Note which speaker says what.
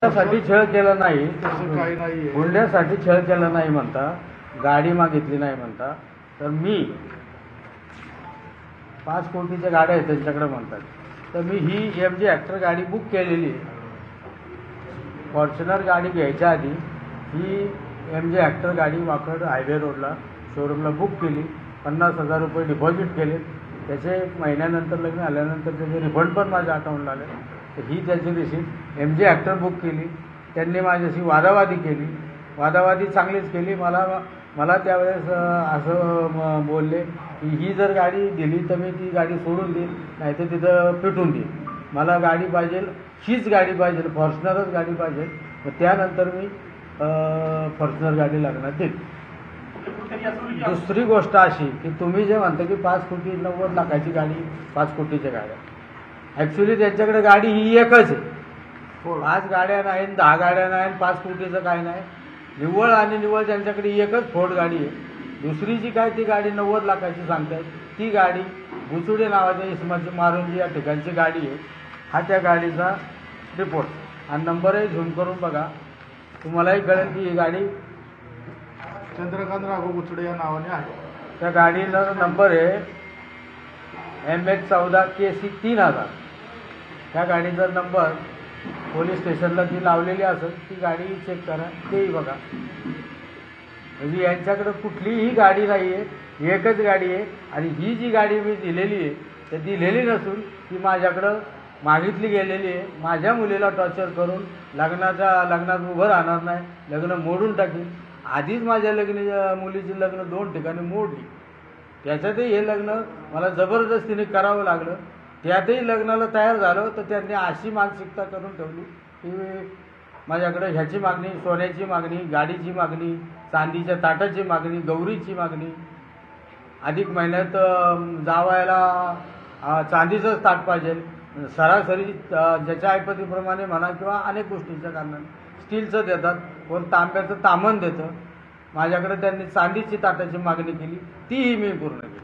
Speaker 1: साठी छळ केला नाही,
Speaker 2: तसं काही नाहीये.
Speaker 1: हुंड्यासाठी छळ केला नाही म्हणता, गाडी मागितली नाही म्हणता, तर मी 5 कोटीच्या गाड्या आहेत त्यांच्याकडे म्हणतात, तर मी ही MG ॲक्टर गाडी बुक केलेली आहे. फॉर्च्युनर गाडी घ्यायच्या आधी ही MG ॲक्टर गाडी वाकड हायवे रोडला शोरूमला बुक केली. 50,000 रुपये डिपॉझिट केले. त्याचे महिन्यानंतर लग्न आल्यानंतर त्याचे रिफंड पण माझ्या अकाउंटला आले. तर ही त्याची रिसिप्ट. MG ॲक्टर बुक केली. त्यांनी माझ्याशी वादावादी केली. वादावादी चांगलीच केली. मला त्यावेळेस असं बोलले की ही जर गाडी दिली तर मी ती गाडी सोडून देईन, नाही तर तिथं पेटून देईन. मला गाडी पाहिजे, हीच गाडी पाहिजे, फॉर्च्युनरच गाडी पाहिजे. मग त्यानंतर मी फॉर्च्युनर गाडी लागणार देईन. दुसरी गोष्ट अशी की तुम्ही जे म्हणता की 5 कोटी 90 लाखाची गाडी, 5 कोटीच्या गाड्या, ॲक्च्युली त्यांच्याकडे गाडी ही एकच आहे. 5 गाड्या नाही, 10 गाड्या नाही, 5 कोटीचं काय नाही. निव्वळ आणि निव्वळ त्यांच्याकडे एकच फोर्ड गाडी आहे. दुसरी जी काय ती गाडी 90 लाखाची सांगतात, ती गाडी बुचुडे नावाच्या इसमाची मारुंजी या ठिकाणची गाडी आहे. हा त्या गाडीचा रिपोर्ट आणि नंबरही झूम करून बघा, तुम्हालाही कळेल की ही गाडी
Speaker 2: चंद्रकांत राघव बुचडे या नावाने आहे.
Speaker 1: त्या गाडीचा नंबर आहे MH14 KC 3000. त्या गाडीचा नंबर पोलीस स्टेशनला जी लावलेली असेल ती गाडी चेक करा, तेही बघा. म्हणजे यांच्याकडे कुठलीही गाडी नाही आहे, एकच गाडी आहे. आणि ही जी गाडी मी दिलेली आहे तर दिलेली नसून ती माझ्याकडं मागितली गेलेली आहे. माझ्या मुलीला टॉर्चर करून लग्नात उभं राहणार नाही, लग्न मोडून टाकीन. आधीच माझ्या मुलीची लग्न 2 ठिकाणी मोडली. त्याच्यातही हे लग्न मला जबरदस्तीने करावं लागलं. त्यातही लग्नाला तयार झालो तर त्यांनी अशी मानसिकता करून ठेवली की माझ्याकडे ह्याची मागणी, सोन्याची मागणी, गाडीची मागणी, चांदीच्या ताटाची मागणी, गौरीची मागणी. अधिक महिन्यात जावायला चांदीचंच ताट पाहिजे. सरासरी ज्याच्या ऐपतीप्रमाणे म्हणा किंवा अनेक गोष्टींच्या कारणाने स्टीलचं देतात, कोण तांब्याचं तामण देतं. माझ्याकडे त्यांनी चांदीची ताटाची मागणी केली, तीही मी पूर्ण केली.